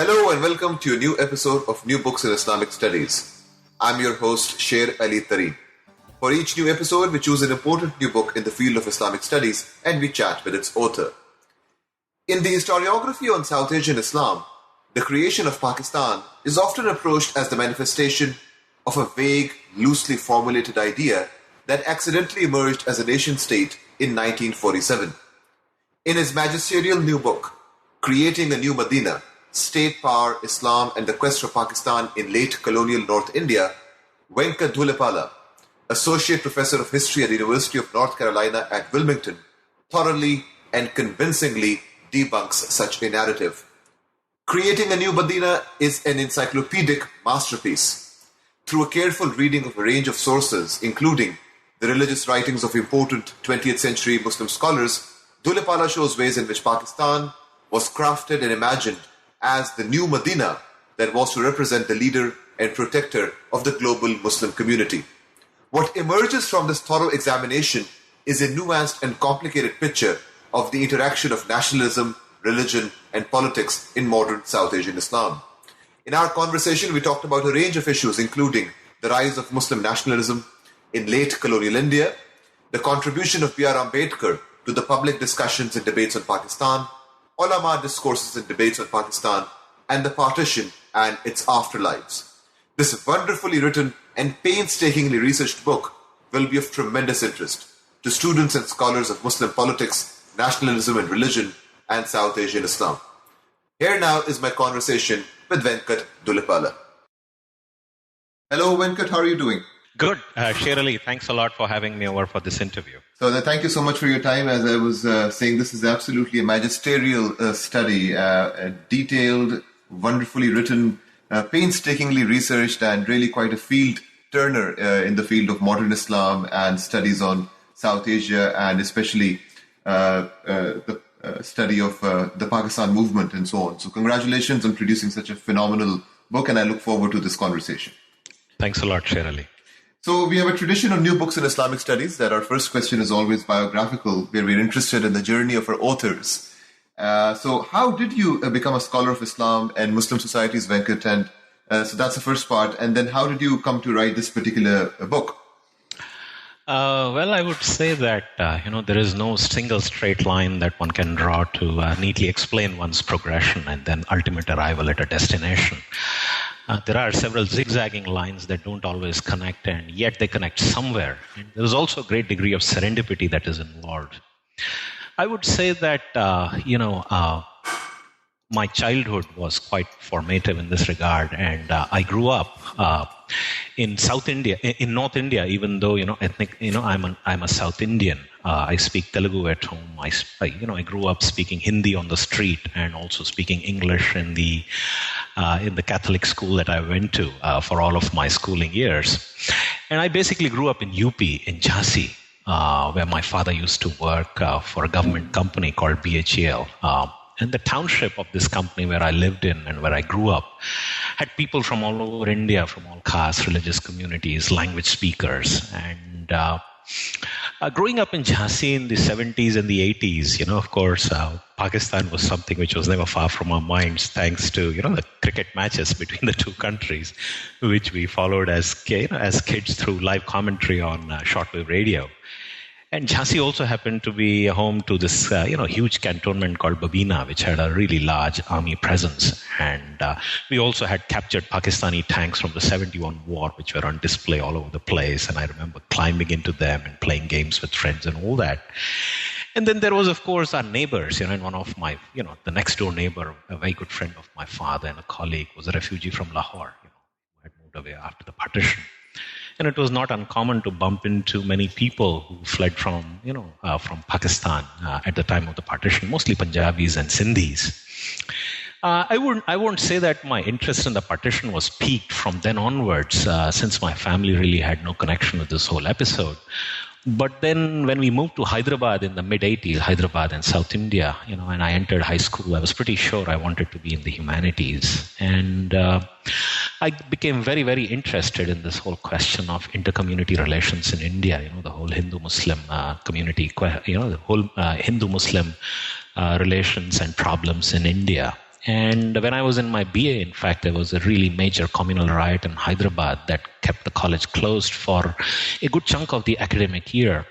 Hello and welcome to a new episode of New Books in Islamic Studies. I'm your host, Sher Ali Tari. For each new episode, we choose an important new book in the field of Islamic studies and we chat with its author. In the historiography on South Asian Islam, the creation of Pakistan is often approached as the manifestation of a vague, loosely formulated idea that accidentally emerged as a nation-state in 1947. In his magisterial new book, Creating a New Medina, State Power, Islam and the Quest for Pakistan in Late Colonial North India, Venkat Dhulipala, Associate Professor of History at the University of North Carolina-Wilmington, thoroughly and convincingly debunks such a narrative. Creating a New Medina is an encyclopedic masterpiece. Through a careful reading of a range of sources, including the religious writings of important 20th century Muslim scholars, Dhulipala shows ways in which Pakistan was crafted and imagined as the new Medina that was to represent the leader and protector of the global Muslim community. What emerges from this thorough examination is a nuanced and complicated picture of the interaction of nationalism, religion, and politics in modern South Asian Islam. In our conversation, we talked about a range of issues, including the rise of Muslim nationalism in late colonial India, the contribution of B.R. Ambedkar to the public discussions and debates on Pakistan, Ulama discourses and debates on Pakistan, and the Partition and its afterlives. This wonderfully written and painstakingly researched book will be of tremendous interest to students and scholars of Muslim politics, nationalism and religion, and South Asian Islam. Here now is my conversation with Venkat Dhulipala. Hello Venkat, how are you doing? Good. Sher Ali, thanks a lot for having me over for this interview. So thank you so much for your time. As I was saying, this is absolutely a magisterial study, detailed, wonderfully written, painstakingly researched, and really quite a field turner in the field of modern Islam and studies on South Asia, and especially the study of the Pakistan movement and so on. So congratulations on producing such a phenomenal book, and I look forward to this conversation. Thanks a lot, Sher Ali. So we have a tradition of new books in Islamic studies that our first question is always biographical, where we're interested in the journey of our authors. So how did you become a scholar of Islam and Muslim societies, Venkat? And so that's the first part. And then how did you come to write this particular book? Well, I would say that, there is no single straight line that one can draw to neatly explain one's progression and then ultimate arrival at a destination. There are several zigzagging lines that don't always connect, and yet they connect somewhere. And there is also a great degree of serendipity that is involved. I would say that, my childhood was quite formative in this regard, and I grew up in South India, in North India. Even though I'm a South Indian. I speak Telugu at home. I grew up speaking Hindi on the street and also speaking English in the Catholic school that I went to for all of my schooling years. And I basically grew up in UP, in Jhansi, where my father used to work for a government company called BHEL. And the township of this company where I lived in and where I grew up had people from all over India, from all castes, religious communities, language speakers. And growing up in Jhansi in the 70s and the 80s, of course, Pakistan was something which was never far from our minds, thanks to, the cricket matches between the two countries, which we followed as kids through live commentary on shortwave radio. And Jhansi also happened to be home to this, huge cantonment called Babina, which had a really large army presence. And we also had captured Pakistani tanks from the 71 war, which were on display all over the place. And I remember climbing into them and playing games with friends and all that. And then there was, of course, our neighbors, and one of my, the next door neighbor, a very good friend of my father and a colleague, was a refugee from Lahore, who had moved away after the partition. And it was not uncommon to bump into many people who fled from Pakistan at the time of the partition, mostly Punjabis and Sindhis. I won't say that my interest in the partition was piqued from then onwards, since my family really had no connection with this whole episode. But then when we moved to Hyderabad in the mid-80s, Hyderabad and South India, and I entered high school, I was pretty sure I wanted to be in the humanities. And I became very, very interested in this whole question of inter-community relations in India, the whole Hindu-Muslim community, the whole Hindu-Muslim relations and problems in India. And when I was in my BA, in fact, there was a really major communal riot in Hyderabad that kept the college closed for a good chunk of the academic year.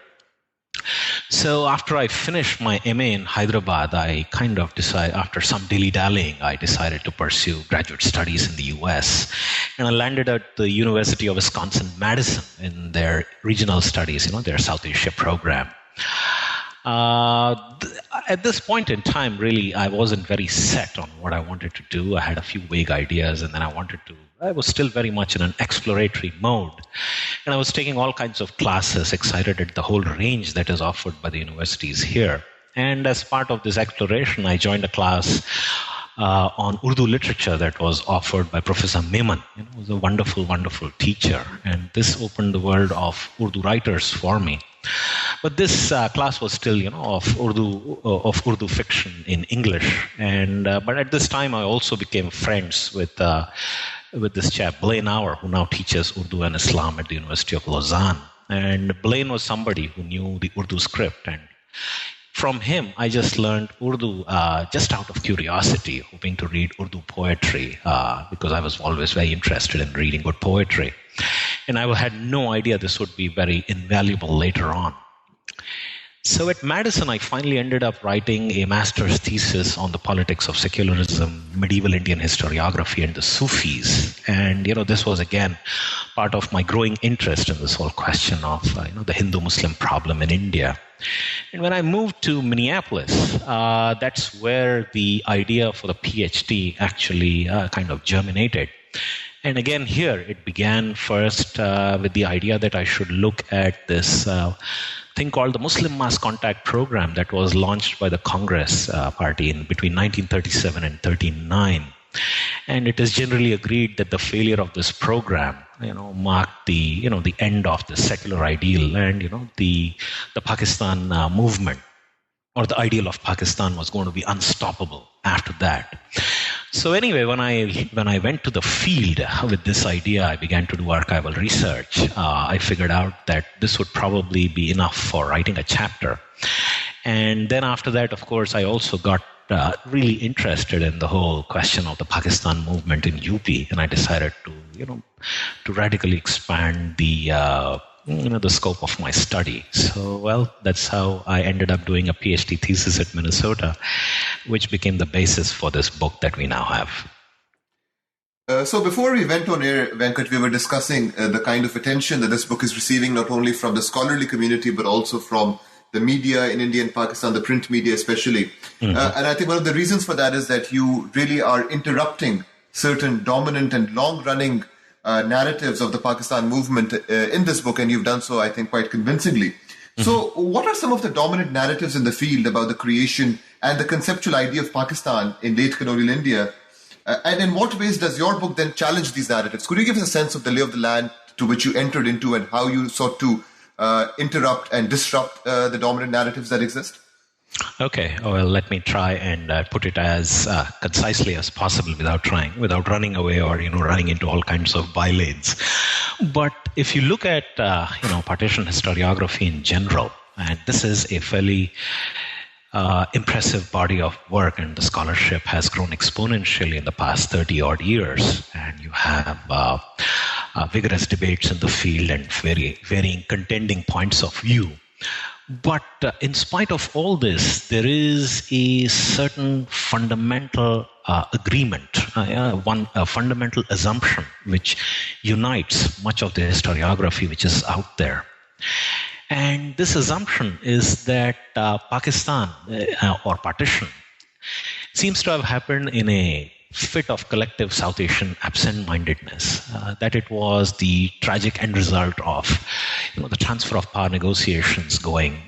So after I finished my MA in Hyderabad, I kind of decided, after some dilly-dallying, I decided to pursue graduate studies in the US. And I landed at the University of Wisconsin-Madison in their regional studies, their South Asia program. At this point in time, really, I wasn't very set on what I wanted to do. I had a few vague ideas, and then I was still very much in an exploratory mode. And I was taking all kinds of classes, excited at the whole range that is offered by the universities here. And as part of this exploration, I joined a class on Urdu literature that was offered by Professor Memon. He was a wonderful, wonderful teacher. And this opened the world of Urdu writers for me. But this class was still, of Urdu fiction in English. And but at this time, I also became friends with this chap, Blaine Auer, who now teaches Urdu and Islam at the University of Lausanne. And Blaine was somebody who knew the Urdu script. And from him, I just learned Urdu just out of curiosity, hoping to read Urdu poetry because I was always very interested in reading good poetry. And I had no idea this would be very invaluable later on. So at Madison, I finally ended up writing a master's thesis on the politics of secularism, medieval Indian historiography, and the Sufis. And, this was, again, part of my growing interest in this whole question of, the Hindu-Muslim problem in India. And when I moved to Minneapolis, that's where the idea for the PhD actually kind of germinated. And again, here it began first with the idea that I should look at this thing called the Muslim Mass Contact Program that was launched by the Congress Party between 1937 and 1939. And it is generally agreed that the failure of this program, marked the end of the secular ideal, and the Pakistan movement, or the ideal of Pakistan, was going to be unstoppable after that. So anyway, when I went to the field with this idea, I began to do archival research. I figured out that this would probably be enough for writing a chapter. And then after that, of course, I also got really interested in the whole question of the Pakistan movement in UP, and I decided to radically expand the scope of my study. So, that's how I ended up doing a PhD thesis at Minnesota, which became the basis for this book that we now have. So before we went on air, Venkat, we were discussing the kind of attention that this book is receiving, not only from the scholarly community, but also from the media in India and Pakistan, the print media especially. Mm-hmm. And I think one of the reasons for that is that you really are interrupting certain dominant and long-running narratives of the Pakistan movement in this book, and you've done so, I think, quite convincingly. Mm-hmm. So what are some of the dominant narratives in the field about the creation and the conceptual idea of Pakistan in late colonial India? And in what ways does your book then challenge these narratives? Could you give us a sense of the lay of the land to which you entered into and how you sought to interrupt and disrupt the dominant narratives that exist? Okay. Well, let me try and put it as concisely as possible without running away or running into all kinds of bylanes. But if you look at partition historiography in general, and this is a fairly impressive body of work, and the scholarship has grown exponentially in the past 30 odd years, and you have vigorous debates in the field and varying contending points of view. But in spite of all this, there is a certain fundamental agreement, a fundamental assumption which unites much of the historiography which is out there. And this assumption is that Pakistan, or partition, seems to have happened in a fit of collective South Asian absent-mindedness, that it was the tragic end result of the transfer of power negotiations going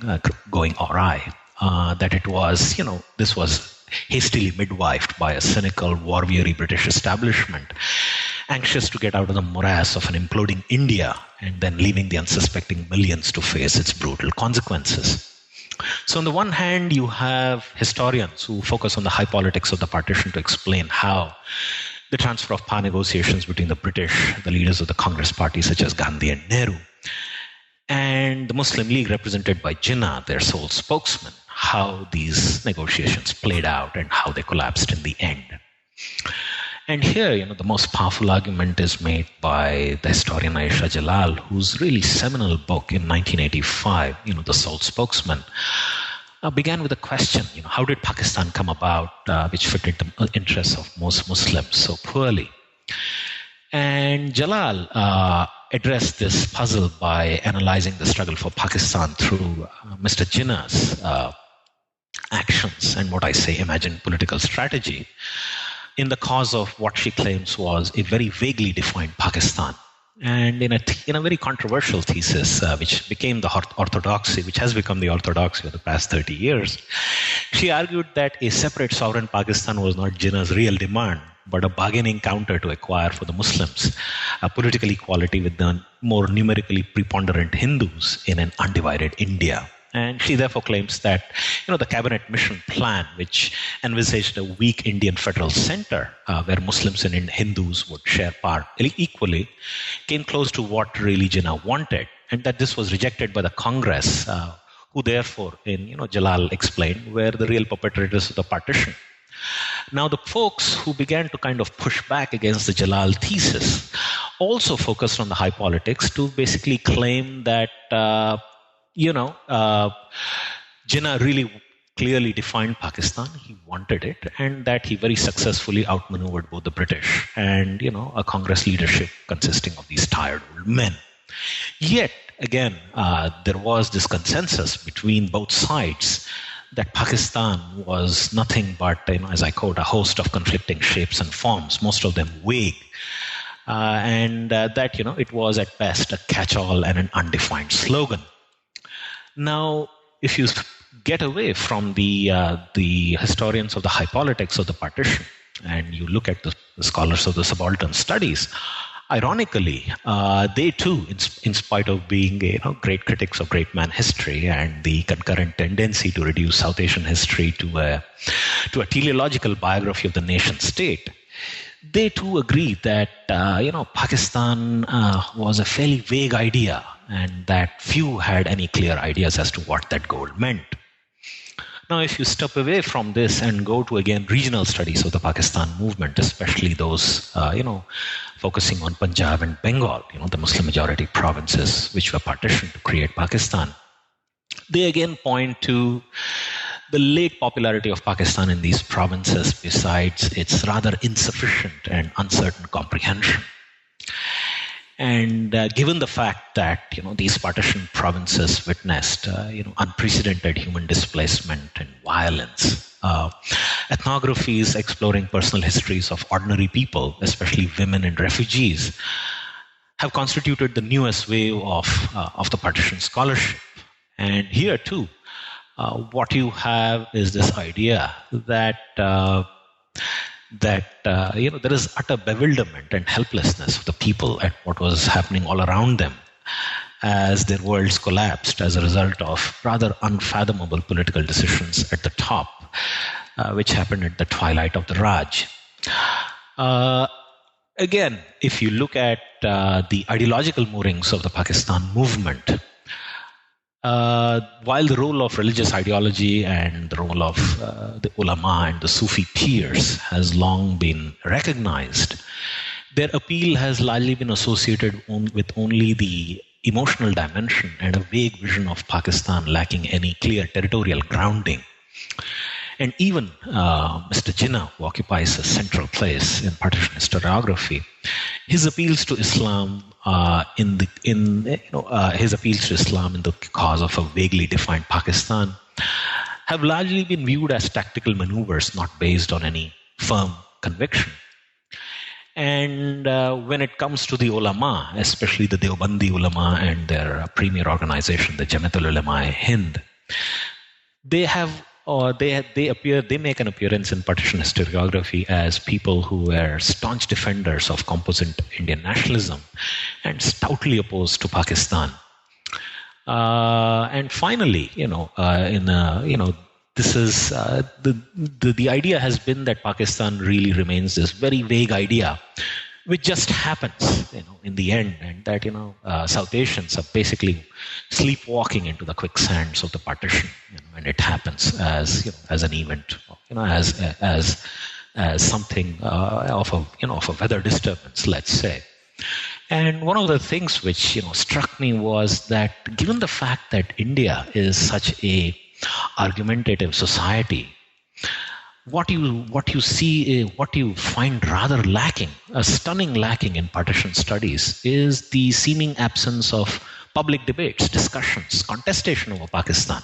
awry, that it was, this was hastily midwifed by a cynical, war-weary British establishment, anxious to get out of the morass of an imploding India and then leaving the unsuspecting millions to face its brutal consequences. So on the one hand, you have historians who focus on the high politics of the partition to explain how the transfer of power negotiations between the British, the leaders of the Congress Party such as Gandhi and Nehru, and the Muslim League represented by Jinnah, their sole spokesman, how these negotiations played out and how they collapsed in the end. And here, the most powerful argument is made by the historian Ayesha Jalal, whose really seminal book in 1985, The Sole Spokesman, began with a question, how did Pakistan come about, which fitted the interests of most Muslims so poorly? And Jalal addressed this puzzle by analyzing the struggle for Pakistan through Mr. Jinnah's actions and what I say imagined political strategy in the cause of what she claims was a very vaguely defined Pakistan. And in a very controversial thesis, which became the orthodoxy, which has become the orthodoxy of the past 30 years, she argued that a separate sovereign Pakistan was not Jinnah's real demand, but a bargaining counter to acquire for the Muslims a political equality with the more numerically preponderant Hindus in an undivided India. And she therefore claims that, the cabinet mission plan, which envisaged a weak Indian federal center where Muslims and Hindus would share power equally, came close to what really Jinnah wanted, and that this was rejected by the Congress, who therefore, Jalal explained, were the real perpetrators of the partition. Now, the folks who began to kind of push back against the Jalal thesis also focused on the high politics to basically claim that Jinnah really clearly defined Pakistan. He wanted it, and that he very successfully outmaneuvered both the British and, a Congress leadership consisting of these tired old men. Yet, again, there was this consensus between both sides that Pakistan was nothing but, as I quote, a host of conflicting shapes and forms, most of them vague, and that, it was at best a catch-all and an undefined slogan. Now, if you get away from the historians of the high politics of the partition and you look at the scholars of the subaltern studies, ironically, they too, in spite of being great critics of great man history and the concurrent tendency to reduce South Asian history to a teleological biography of the nation state, they too agree that Pakistan was a fairly vague idea, and that few had any clear ideas as to what that goal meant. Now, if you step away from this and go to, again, regional studies of the Pakistan movement, especially those, focusing on Punjab and Bengal, the Muslim-majority provinces which were partitioned to create Pakistan, they again point to the late popularity of Pakistan in these provinces besides its rather insufficient and uncertain comprehension. And given the fact that these partitioned provinces witnessed unprecedented human displacement and violence, ethnographies exploring personal histories of ordinary people, especially women and refugees, have constituted the newest wave of the partition scholarship. And here too, what you have is this idea that there is utter bewilderment and helplessness of the people at what was happening all around them as their worlds collapsed as a result of rather unfathomable political decisions at the top, which happened at the twilight of the Raj. Again, if you look at the ideological moorings of the Pakistan movement, while the role of religious ideology and the role of the Ulama and the Sufi peers has long been recognized, their appeal has largely been associated with only the emotional dimension and a vague vision of Pakistan lacking any clear territorial grounding. And even Mr. Jinnah, who occupies a central place in partition historiography, his appeals to Islam in the cause of a vaguely defined Pakistan have largely been viewed as tactical maneuvers, not based on any firm conviction. And when it comes to the Ulama, especially the Deobandi Ulama and their premier organization, the Jamiatul Ulama Hind, they make an appearance in partition historiography as people who were staunch defenders of composite Indian nationalism and stoutly opposed to Pakistan. And finally, this is the idea has been that Pakistan really remains this very vague idea, which just happens, in the end, and that South Asians are basically sleepwalking into the quicksands of the partition, and it happens as an event, as as something of a weather disturbance, let's say. And one of the things which struck me was that given the fact that India is such a argumentative society, what you find rather lacking, a stunning lacking in partition studies, is the seeming absence of public debates, discussions, contestation over Pakistan.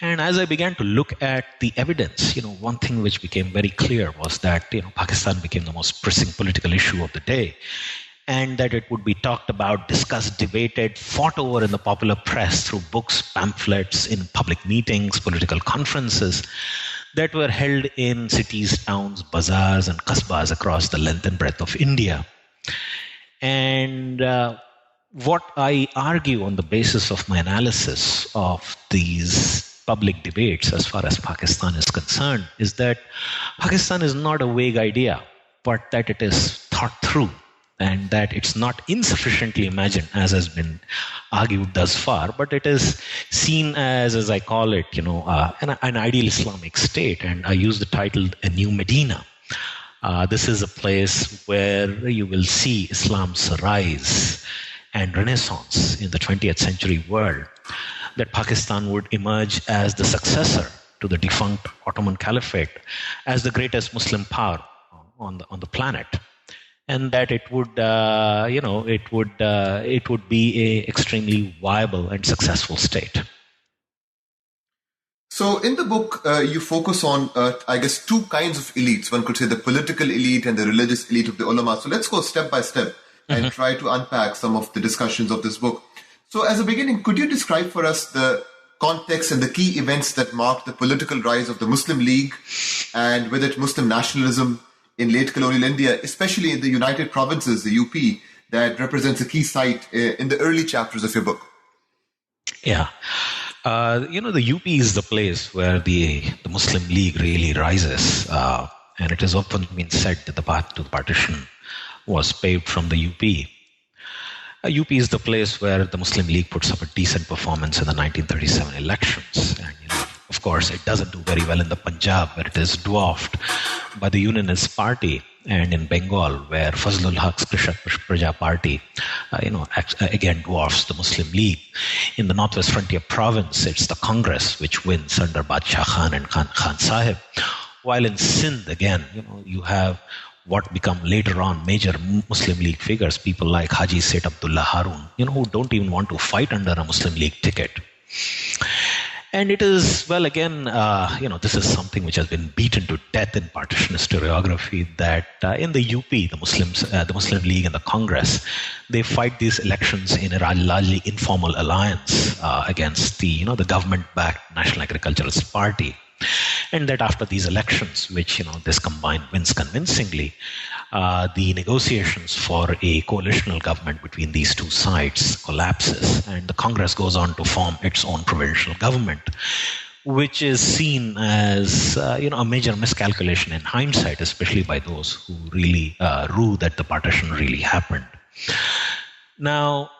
And as I began to look at the evidence, one thing which became very clear was that Pakistan became the most pressing political issue of the day, and that it would be talked about, discussed, debated, fought over in the popular press through books, pamphlets, in public meetings, political conferences that were held in cities, towns, bazaars, and kasbahs across the length and breadth of India. And what I argue on the basis of my analysis of these public debates as far as Pakistan is concerned is that Pakistan is not a vague idea, but that it is thought through, and that it's not insufficiently imagined, as has been argued thus far, but it is seen as I call it, an ideal Islamic state. And I use the title A New Medina. This is a place where you will see Islam's rise and renaissance in the 20th century world, that Pakistan would emerge as the successor to the defunct Ottoman Caliphate, as the greatest Muslim power on the planet, and that it would be a extremely viable and successful state. So in the book, you focus on, I guess, two kinds of elites. One could say the political elite and the religious elite of the Ulama. So let's go step by step and try to unpack some of the discussions of this book. So as a beginning, could you describe for us the context and the key events that marked the political rise of the Muslim League and with it Muslim nationalism in late colonial India, especially in the United Provinces, the UP, that represents a key site in the early chapters of your book? Yeah. The UP is the place where the Muslim League really rises. And it has often been said that the path to the partition was paved from the UP. UP is the place where the Muslim League puts up a decent performance in the 1937 elections. And, of course, it doesn't do very well in the Punjab, where it is dwarfed by the Unionist Party, and in Bengal, where Fazlul Haq's Krishak Praja Party, again dwarfs the Muslim League. In the Northwest Frontier Province, it's the Congress which wins under Badshah Khan and Khan Sahib. While in Sindh, again, you have what become later on major Muslim League figures, people like Haji Seth Abdullah Harun, who don't even want to fight under a Muslim League ticket. And it is, well, again, this is something which has been beaten to death in partition historiography, that in the UP, the Muslim League and the Congress, they fight these elections in a largely informal alliance against the government-backed National Agriculturalist Party. And that after these elections, which this combined wins convincingly, the negotiations for a coalitional government between these two sides collapses, and the Congress goes on to form its own provincial government, which is seen as a major miscalculation in hindsight, especially by those who really rue that the partition really happened. Now,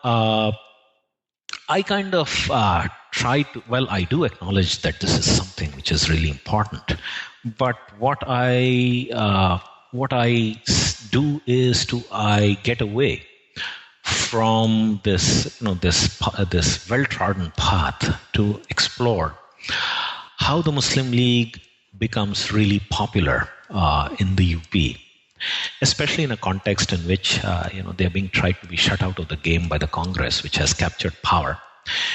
I kind of I do acknowledge that this is something which is really important, but what I do is I get away from this well-trodden path to explore how the Muslim League becomes really popular in the UP, especially in a context in which they're being tried to be shut out of the game by the Congress, which has captured power,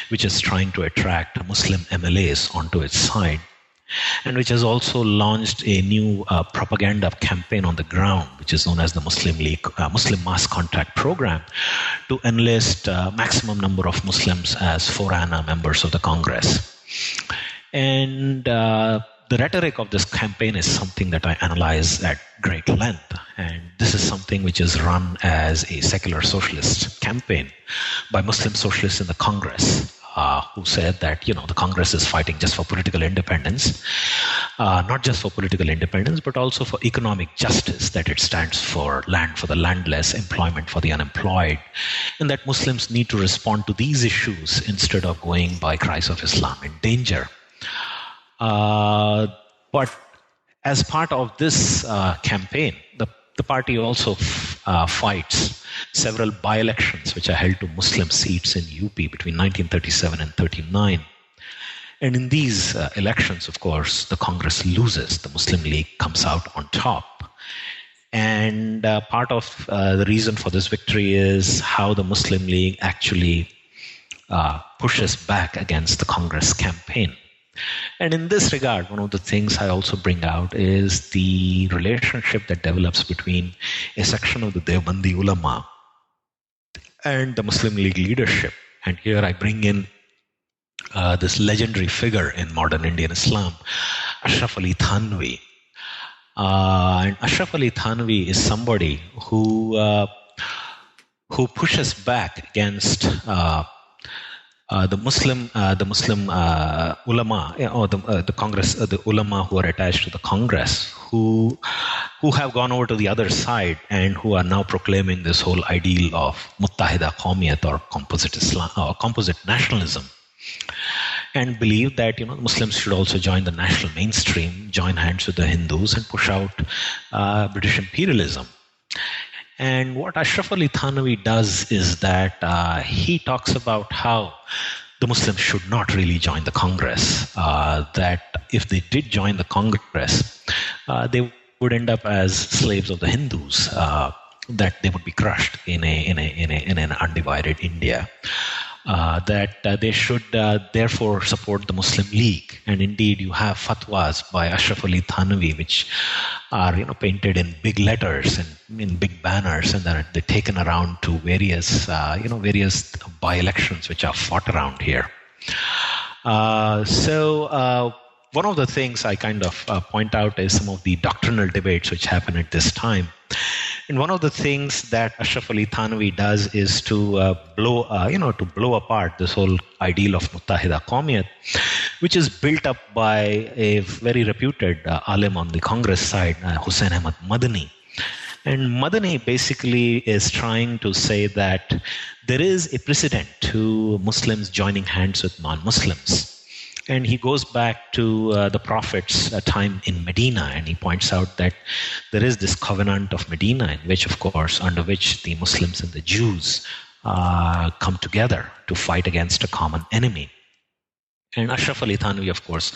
which is trying to attract Muslim MLAs onto its side, and which has also launched a new propaganda campaign on the ground, which is known as the Muslim League Muslim Mass Contact Program, to enlist maximum number of Muslims as for ana members of the Congress. And the rhetoric of this campaign is something that I analyze at great length, and this is something which is run as a secular socialist campaign by Muslim socialists in the Congress, who said that the Congress is fighting just for political independence, not just for political independence, but also for economic justice, that it stands for land for the landless, employment for the unemployed, and that Muslims need to respond to these issues instead of going by cries of Islam in danger. But As part of this campaign, the party also fights several by-elections which are held to Muslim seats in UP between 1937 and 39. And in these elections, of course, the Congress loses. The Muslim League comes out on top. And part of the reason for this victory is how the Muslim League actually pushes back against the Congress campaign. And in this regard, one of the things I also bring out is the relationship that develops between a section of the Deobandi Ulama and the Muslim League leadership. And here I bring in this legendary figure in modern Indian Islam, Ashraf Ali Thanvi. And Ashraf Ali Thanvi is somebody who pushes back against the Muslim ulama, or the Congress, the ulama who are attached to the Congress, who have gone over to the other side and who are now proclaiming this whole ideal of muttahida qawmiyat, or composite Islam, or composite nationalism, and believe that Muslims should also join the national mainstream, join hands with the Hindus, and push out British imperialism. And what Ashraf Ali Thanvi does is that he talks about how the Muslims should not really join the Congress, that if they did join the Congress, they would end up as slaves of the Hindus, that they would be crushed in an undivided India. That they should therefore support the Muslim League. And indeed, you have fatwas by Ashraf Ali Thanvi, which are painted in big letters and in big banners, and they're taken around to various by-elections which are fought around here. So one of the things I kind of point out is some of the doctrinal debates which happen at this time. And one of the things that Ashraf Ali Thanvi does is to blow apart this whole ideal of muttahida qawmiyat, which is built up by a very reputed alim on the Congress side, Hussain Ahmad Madani. And Madani basically is trying to say that there is a precedent to Muslims joining hands with non-Muslims. And he goes back to the Prophet's time in Medina, and he points out that there is this covenant of Medina, in which, of course, under which the Muslims and the Jews come together to fight against a common enemy. And Ashraf Ali Thanvi, of course,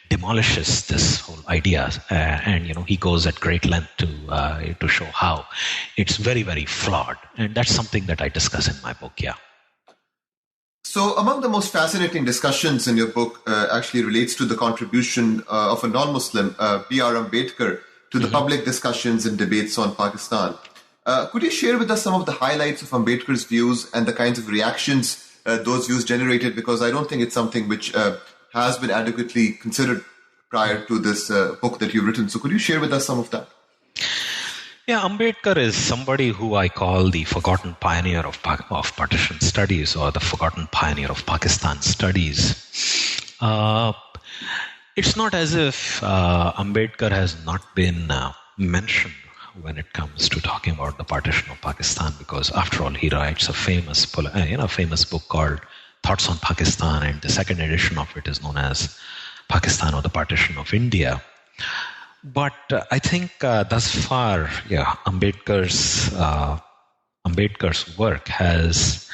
demolishes this whole idea, and he goes at great length to show how it's very, very flawed. And that's something that I discuss in my book. Yeah. So among the most fascinating discussions in your book actually relates to the contribution of a non-Muslim, B.R. Ambedkar, to the public discussions and debates on Pakistan. Could you share with us some of the highlights of Ambedkar's views and the kinds of reactions those views generated? Because I don't think it's something which has been adequately considered prior to this book that you've written. So could you share with us some of that? Yeah, Ambedkar is somebody who I call the forgotten pioneer of partition studies, or the forgotten pioneer of Pakistan studies. It's not as if Ambedkar has not been mentioned when it comes to talking about the partition of Pakistan, because after all, he writes a famous book called Thoughts on Pakistan, and the second edition of it is known as Pakistan or the Partition of India. But I think thus far, Ambedkar's work has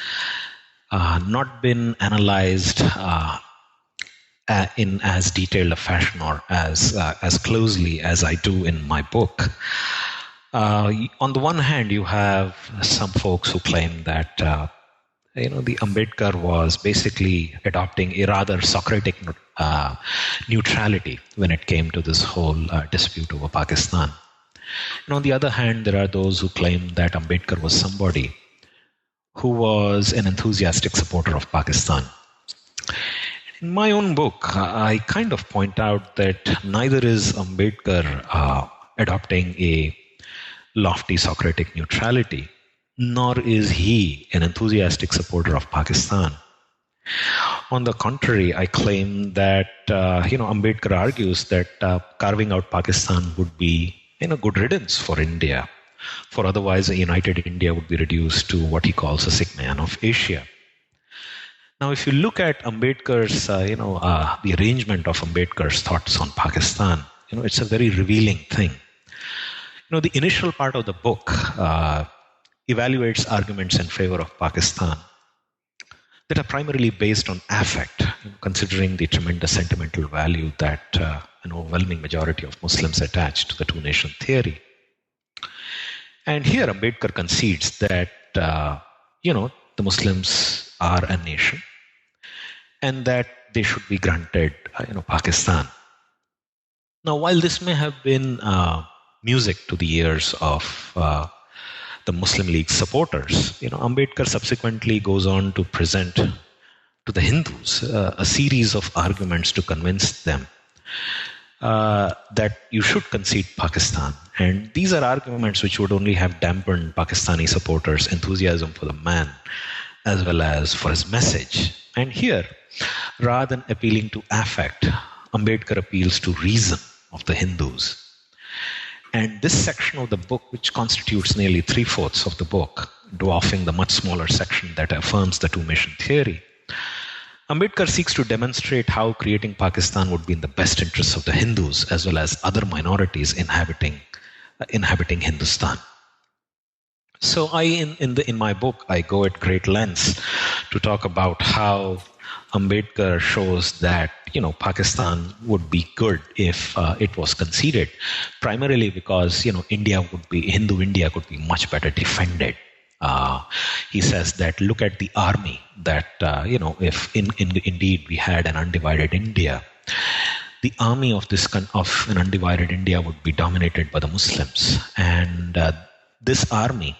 not been analyzed in as detailed a fashion or as closely as I do in my book. On the one hand, you have some folks who claim that the Ambedkar was basically adopting a rather Socratic neutrality when it came to this whole dispute over Pakistan. And on the other hand, there are those who claim that Ambedkar was somebody who was an enthusiastic supporter of Pakistan. In my own book, I kind of point out that neither is Ambedkar adopting a lofty Socratic neutrality, nor is he an enthusiastic supporter of Pakistan. On the contrary, I claim that Ambedkar argues that carving out Pakistan would be good riddance for India, for otherwise a united India would be reduced to what he calls a sick man of Asia. Now, if you look at Ambedkar's, the arrangement of Ambedkar's thoughts on Pakistan, it's a very revealing thing. The initial part of the book evaluates arguments in favor of Pakistan that are primarily based on affect, considering the tremendous sentimental value that an overwhelming majority of Muslims attach to the two-nation theory. And here Ambedkar concedes that, the Muslims are a nation and that they should be granted, Pakistan. Now, while this may have been music to the ears of the Muslim League supporters, Ambedkar subsequently goes on to present to the Hindus a series of arguments to convince them that you should concede Pakistan. And these are arguments which would only have dampened Pakistani supporters' enthusiasm for the man as well as for his message. And here, rather than appealing to affect, Ambedkar appeals to reason of the Hindus. And this section of the book, which constitutes nearly 3/4 of the book, dwarfing the much smaller section that affirms the two-nation theory, Ambedkar seeks to demonstrate how creating Pakistan would be in the best interests of the Hindus as well as other minorities inhabiting Hindustan. So in my book, I go at great lengths to talk about how Ambedkar shows that Pakistan would be good if it was conceded, primarily because Hindu India could be much better defended. He says that look at the army that if indeed we had an undivided India, the army of an undivided India would be dominated by the Muslims, and this army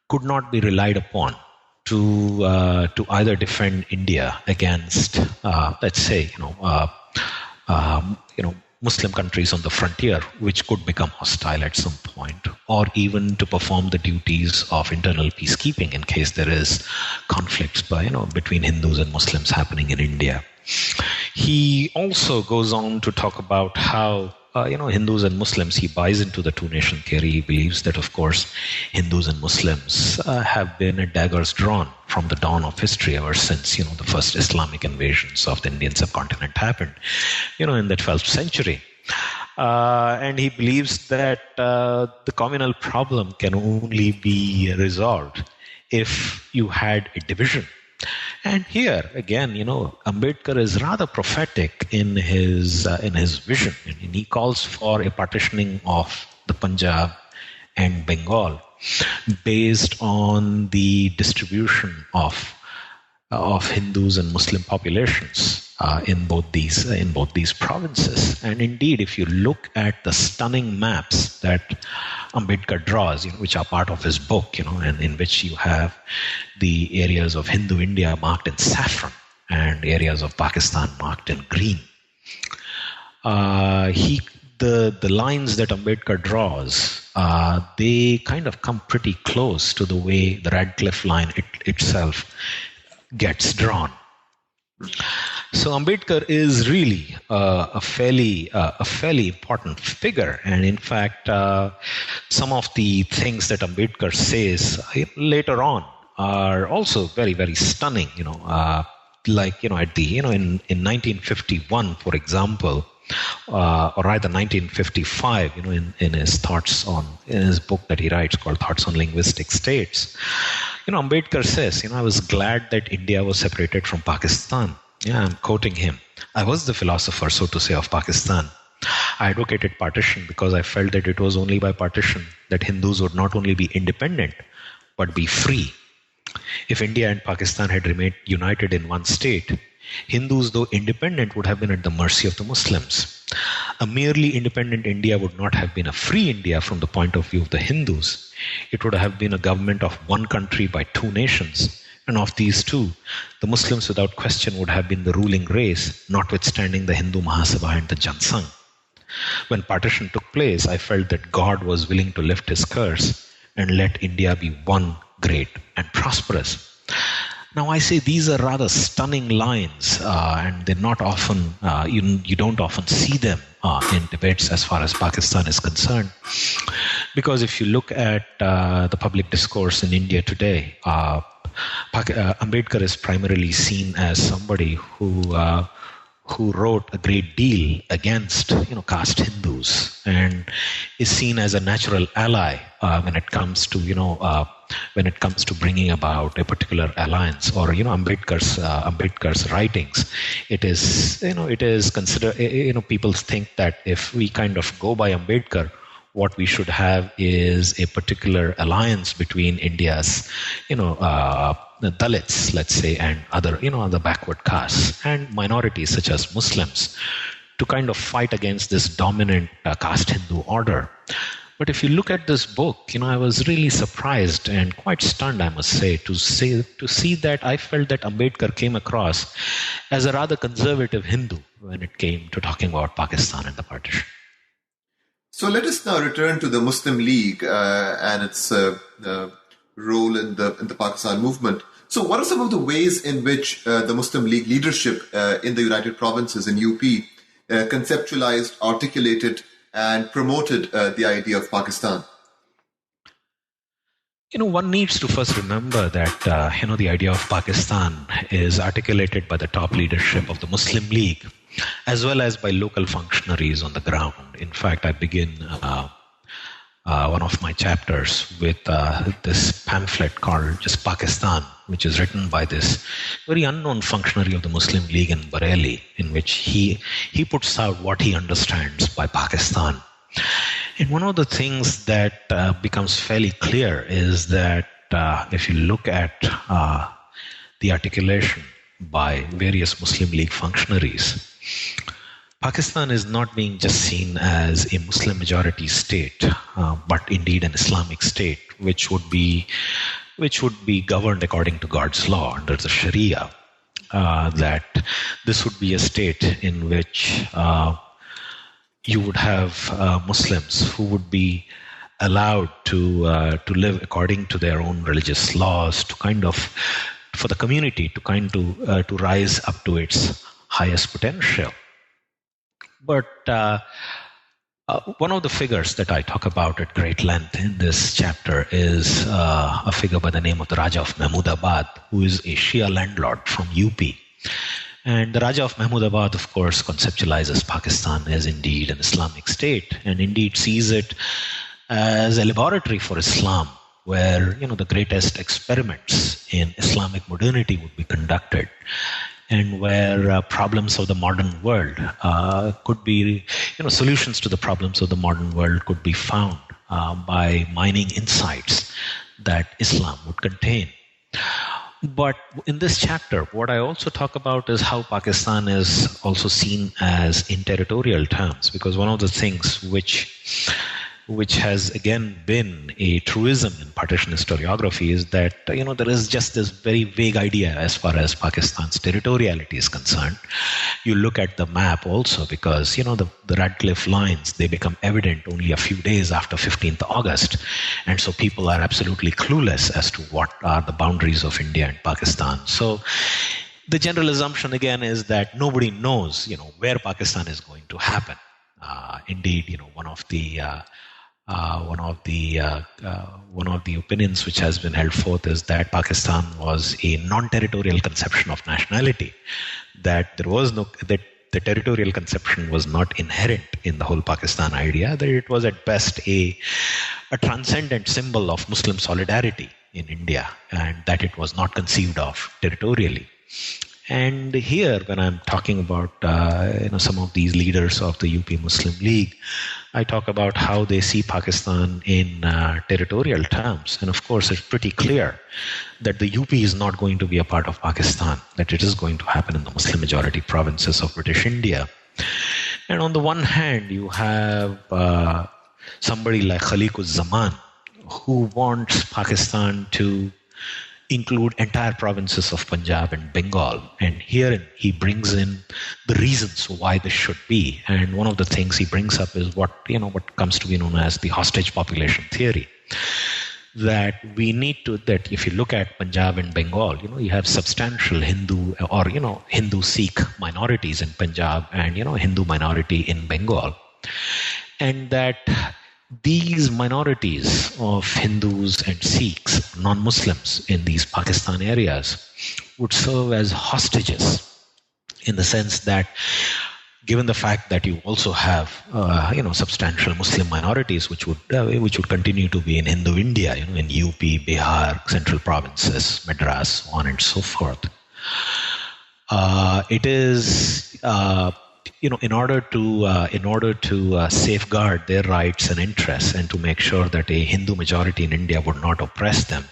could not be relied upon to either defend India against, let's say, Muslim countries on the frontier, which could become hostile at some point, or even to perform the duties of internal peacekeeping in case there is conflicts between Hindus and Muslims happening in India. He also goes on to talk about how Hindus and Muslims, he buys into the two-nation theory. He believes that, of course, Hindus and Muslims have been at daggers drawn from the dawn of history ever since, the first Islamic invasions of the Indian subcontinent happened, in the 12th century. And he believes that the communal problem can only be resolved if you had a division. And here again, Ambedkar is rather prophetic in his vision, and he calls for a partitioning of the Punjab and Bengal based on the distribution of Hindus and Muslim populations in both these provinces. And indeed, if you look at the stunning maps that Ambedkar draws, which are part of his book, and in which you have the areas of Hindu India marked in saffron and areas of Pakistan marked in green. The lines that Ambedkar draws, they kind of come pretty close to the way the Radcliffe line itself gets drawn. So Ambedkar is really a fairly important figure, and in fact, some of the things that Ambedkar says later on are also very, very stunning. Like at the in 1951, for example, or rather 1955, in his his book that he writes called Thoughts on Linguistic States, Ambedkar says, I was glad that India was separated from Pakistan. Yeah, I'm quoting him. I was the philosopher, so to say, of Pakistan. I advocated partition because I felt that it was only by partition that Hindus would not only be independent, but be free. If India and Pakistan had remained united in one state, Hindus, though independent, would have been at the mercy of the Muslims. A merely independent India would not have been a free India from the point of view of the Hindus. It would have been a government of one country by two nations. And of these two, the Muslims without question would have been the ruling race, notwithstanding the Hindu Mahasabha and the Jansang. When partition took place, I felt that God was willing to lift his curse and let India be one, great and prosperous. Now, I say these are rather stunning lines, and they're not often, you don't often see them in debates as far as Pakistan is concerned. Because if you look at the public discourse in India today, Ambedkar is primarily seen as somebody who who wrote a great deal against caste Hindus and is seen as a natural ally when it comes to bringing about a particular alliance, or Ambedkar's writings. It is considered, people think that if we kind of go by Ambedkar, what we should have is a particular alliance between India's, the Dalits, let's say, and other backward castes and minorities such as Muslims, to kind of fight against this dominant caste Hindu order. But if you look at this book, I was really surprised and quite stunned, I must say, to see that I felt that Ambedkar came across as a rather conservative Hindu when it came to talking about Pakistan and the partition. So let us now return to the Muslim League and its role in the Pakistan movement. So what are some of the ways in which the Muslim League leadership in the United Provinces in UP conceptualized, articulated, and promoted the idea of Pakistan? One needs to first remember that, the idea of Pakistan is articulated by the top leadership of the Muslim League, as well as by local functionaries on the ground. In fact, I begin one of my chapters with this pamphlet called just Pakistan, which is written by this very unknown functionary of the Muslim League in Bareilly, in which he puts out what he understands by Pakistan. And one of the things that becomes fairly clear is that if you look at the articulation by various Muslim League functionaries, Pakistan is not being just seen as a Muslim majority state, but indeed an Islamic state, which would be governed according to God's law under the Sharia. That this would be a state in which you would have Muslims who would be allowed to live according to their own religious laws, for the community to rise up to its highest potential. But one of the figures that I talk about at great length in this chapter is a figure by the name of the Raja of Mahmudabad, who is a Shia landlord from UP. And the Raja of Mahmudabad, of course, conceptualizes Pakistan as indeed an Islamic state, and indeed sees it as a laboratory for Islam, where the greatest experiments in Islamic modernity would be conducted, and where problems of the modern world could be, solutions to the problems of the modern world could be found by mining insights that Islam would contain. But in this chapter, what I also talk about is how Pakistan is also seen as in territorial terms, because one of the things which has again been a truism in partition historiography is that there is just this very vague idea as far as Pakistan's territoriality is concerned. You look at the map also, because the Radcliffe lines, they become evident only a few days after 15th August, and so people are absolutely clueless as to what are the boundaries of India and Pakistan. So the general assumption again is that nobody knows where Pakistan is going to happen. Indeed, one of the opinions which has been held forth is that Pakistan was a non-territorial conception of nationality, that that the territorial conception was not inherent in the whole Pakistan idea, that it was at best a transcendent symbol of Muslim solidarity in India, and that it was not conceived of territorially. And here, when I'm talking about some of these leaders of the UP Muslim League, I talk about how they see Pakistan in territorial terms. And of course, it's pretty clear that the UP is not going to be a part of Pakistan, that it is going to happen in the Muslim majority provinces of British India. And on the one hand, you have somebody like Khaliq-uz-Zaman, who wants Pakistan to include entire provinces of Punjab and Bengal. And herein he brings in the reasons why this should be. And one of the things he brings up is what comes to be known as the hostage population theory. That we need to, that if you look at Punjab and Bengal, you have substantial Hindu or, Hindu Sikh minorities in Punjab and, Hindu minority in Bengal. And that these minorities of Hindus and Sikhs, non-Muslims in these Pakistan areas, would serve as hostages in the sense that given the fact that you also have, substantial Muslim minorities, which would continue to be in Hindu India, in UP, Bihar, central provinces, Madras, so on and so forth. It is, in order to safeguard their rights and interests, and to make sure that a Hindu majority in India would not oppress them,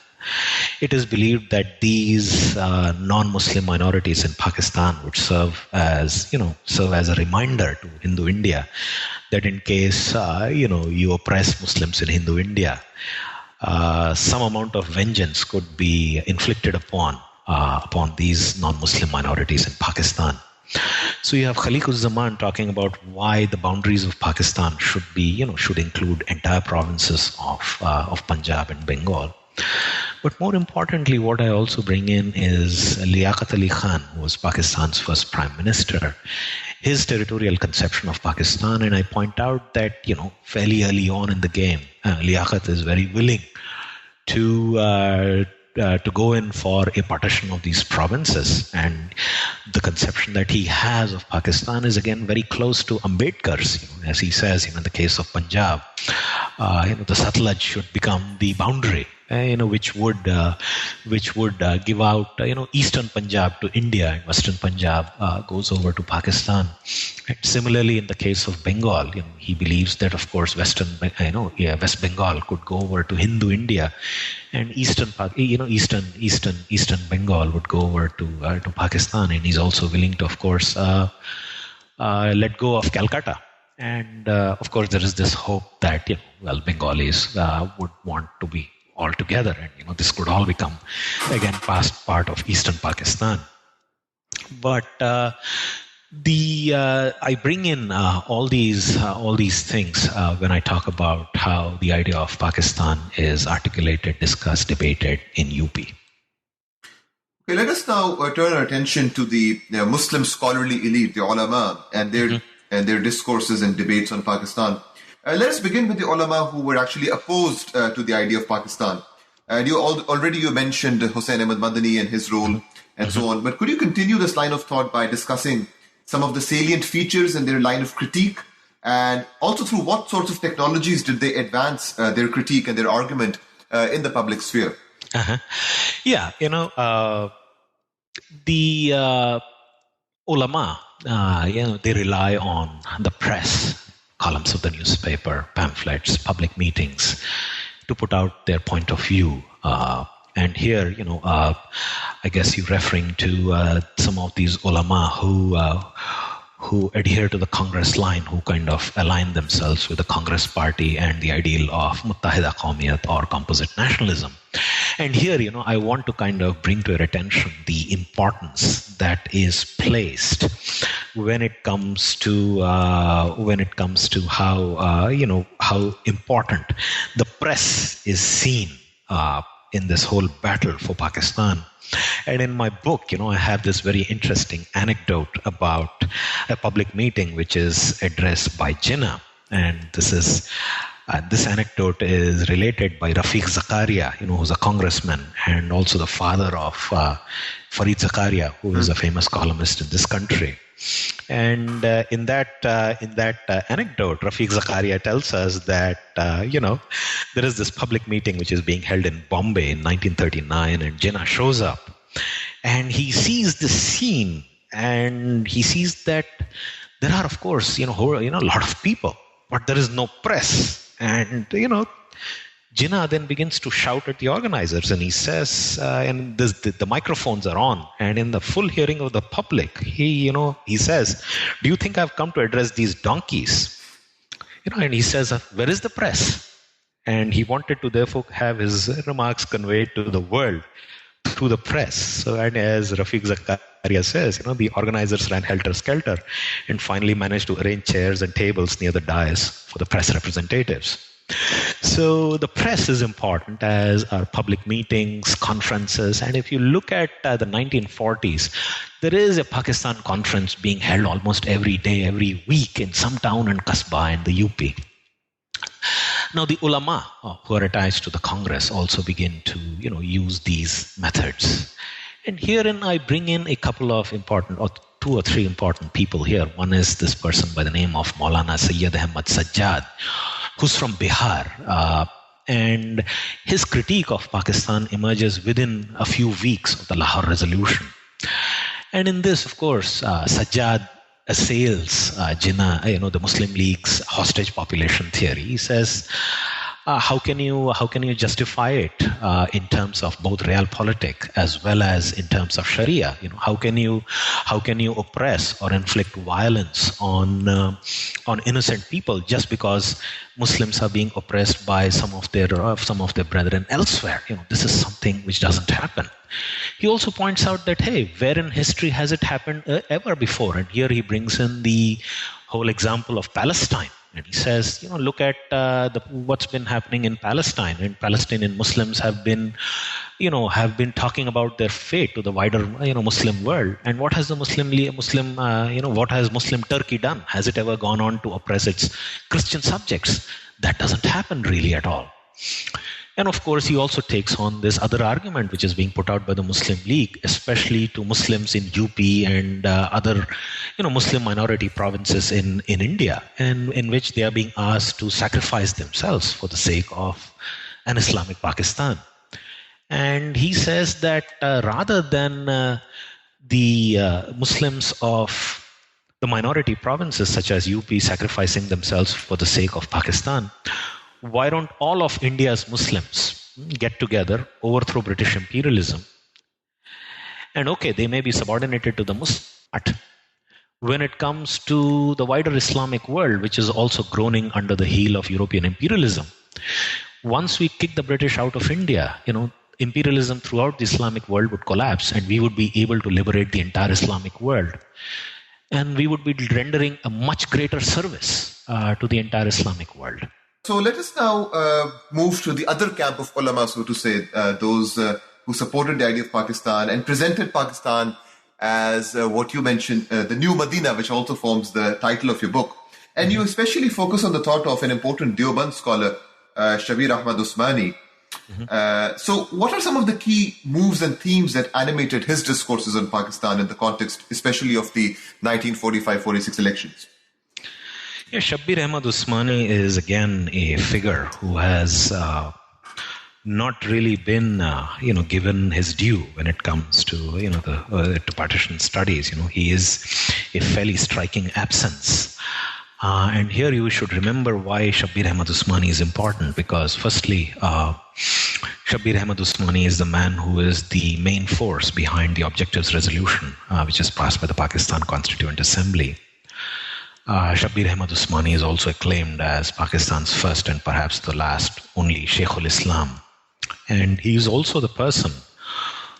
it is believed that these non-Muslim minorities in Pakistan would serve as a reminder to Hindu India that in case you oppress Muslims in Hindu India, some amount of vengeance could be inflicted upon these non-Muslim minorities in Pakistan. So you have Khaliq-uz-Zaman talking about why the boundaries of Pakistan should include entire provinces of Punjab and Bengal. But more importantly, what I also bring in is Liaquat Ali Khan, who was Pakistan's first prime minister, his territorial conception of Pakistan. And I point out that, fairly early on in the game, Liaquat is very willing to go in for a partition of these provinces. And the conception that he has of Pakistan is again very close to Ambedkar's. As he says, in the case of Punjab, the Satluj should become the boundary, which would give out, eastern Punjab to India, and western Punjab goes over to Pakistan. And similarly, in the case of Bengal, he believes that, of course, West Bengal could go over to Hindu India, and eastern Bengal would go over to Pakistan. And he's also willing to, of course, let go of Calcutta. And of course, there is this hope that Bengalis would want to be all together, and this could all become again past part of eastern Pakistan. But I bring in all these things when I talk about how the idea of Pakistan is articulated, discussed, debated in UP. Okay, let us now turn our attention to the Muslim scholarly elite, the Ulama, and their discourses and debates on Pakistan. Let us begin with the Ulama who were actually opposed to the idea of Pakistan. And you mentioned Hussain Ahmad Madani and his role and so on. But could you continue this line of thought by discussing some of the salient features in their line of critique, and also through what sorts of technologies did they advance their critique and their argument in the public sphere? Yeah, the Ulama, they rely on the press, columns of the newspaper, pamphlets, public meetings, to put out their point of view. And here, I guess you're referring to some of these Ulama who adhere to the Congress line, who kind of align themselves with the Congress party and the ideal of Muttahida Qawmiyat or composite nationalism. And here, I want to kind of bring to your attention the importance that is placed when it comes to how important the press is seen in this whole battle for Pakistan. And in my book, I have this very interesting anecdote about a public meeting which is addressed by Jinnah. And this anecdote is related by Rafiq Zakaria, who's a congressman and also the father of Fareed Zakaria, who is a famous columnist in this country. And in that anecdote, Rafiq Zakaria tells us that there is this public meeting which is being held in Bombay in 1939, and Jinnah shows up, and he sees this scene, and he sees that there are, of course, a lot of people, but there is no press. And Jinnah then begins to shout at the organizers, and he says, and the microphones are on, and in the full hearing of the public, he says, "Do you think I've come to address these donkeys?" And he says, "Where is the press?" And he wanted to therefore have his remarks conveyed to the world through the press. So, and as Rafiq Zakaria says, the organizers ran helter-skelter and finally managed to arrange chairs and tables near the dais for the press representatives. So the press is important, as are public meetings, conferences. And if you look at the 1940s, there is a Pakistan conference being held almost every day, every week in some town and kasbah in the UP. Now the Ulama who are attached to the Congress also begin to use these methods. And herein I bring in a couple of important, or two or three important people here. One is this person by the name of Maulana Sayyid Ahmad Sajjad, who's from Bihar. And his critique of Pakistan emerges within a few weeks of the Lahore Resolution. And in this, of course, Sajjad assails Jinnah, the Muslim League's hostage population theory. He says, how can you justify it in terms of both realpolitik as well as in terms of Sharia? How can you oppress or inflict violence on innocent people just because Muslims are being oppressed by some of their brethren elsewhere? This is something which doesn't happen. He also points out that, hey, where in history has it happened ever before? And here he brings in the whole example of Palestine. And he says, look at what's been happening in Palestine. And Palestinian Muslims have been talking about their fate to the wider, Muslim world. And what has what has Muslim Turkey done? Has it ever gone on to oppress its Christian subjects? That doesn't happen really at all. And of course, he also takes on this other argument which is being put out by the Muslim League, especially to Muslims in UP and other, Muslim minority provinces in India, and in which they are being asked to sacrifice themselves for the sake of an Islamic Pakistan. And he says that rather than the Muslims of the minority provinces such as UP sacrificing themselves for the sake of Pakistan, why don't all of India's Muslims get together, overthrow British imperialism? And okay, they may be subordinated to the Muslims, but when it comes to the wider Islamic world, which is also groaning under the heel of European imperialism, once we kick the British out of India, imperialism throughout the Islamic world would collapse and we would be able to liberate the entire Islamic world. And we would be rendering a much greater service to the entire Islamic world. So let us now move to the other camp of ulama, so to say, those who supported the idea of Pakistan and presented Pakistan as what you mentioned, the new Medina, which also forms the title of your book. And you especially focus on the thought of an important Debunk scholar, Shabir Ahmad Usmani. So what are some of the key moves and themes that animated his discourses on Pakistan in the context, especially of the 1945-46 elections? Yeah, Shabir Ahmad Usmani is again a figure who has not really been, given his due when it comes to, to partition studies. He is a fairly striking absence. And here you should remember why Shabir Ahmad Usmani is important, because firstly, Shabir Ahmad Usmani is the man who is the main force behind the Objectives Resolution, which is passed by the Pakistan Constituent Assembly. Shabir Ahmad Usmani is also acclaimed as Pakistan's first and perhaps the last only Sheikhul Islam. And he is also the person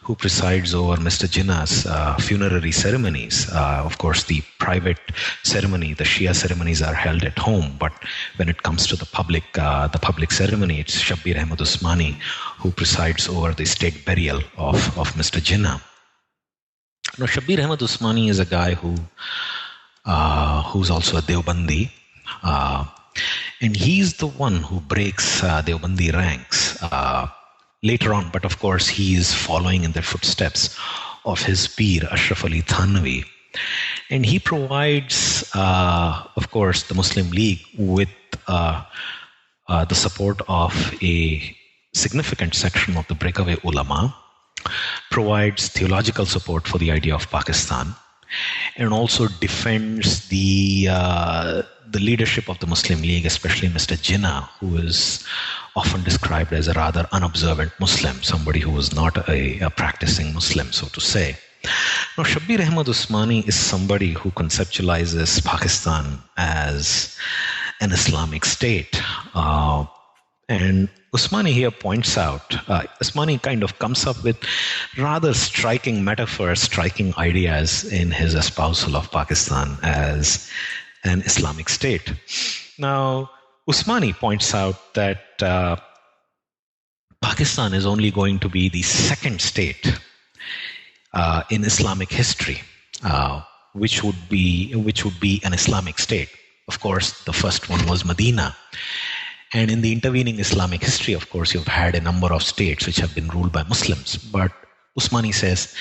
who presides over Mr. Jinnah's funerary ceremonies. Of course, the private ceremony, the Shia ceremonies are held at home, but when it comes to the public ceremony, it's Shabir Ahmad Usmani who presides over the state burial of Mr. Jinnah. Now, Shabir Ahmad Usmani is a guy who's also a Deobandi, and he's the one who breaks Deobandi ranks later on, but of course he is following in the footsteps of his peer Ashraf Ali Thanvi, and he provides of course the Muslim League with the support of a significant section of the breakaway ulama, provides theological support for the idea of Pakistan, and also defends the leadership of the Muslim League, especially Mr. Jinnah, who is often described as a rather unobservant Muslim, somebody who was not a practicing Muslim, so to say. Now, Shabir Ahmad Usmani is somebody who conceptualizes Pakistan as an Islamic state. And Usmani here points out, Usmani kind of comes up with rather striking metaphors, striking ideas in his espousal of Pakistan as an Islamic state. Now, Usmani points out that Pakistan is only going to be the second state in Islamic history, which would be an Islamic state. Of course, the first one was Medina. And in the intervening Islamic history, of course, you've had a number of states which have been ruled by Muslims. But Usmani says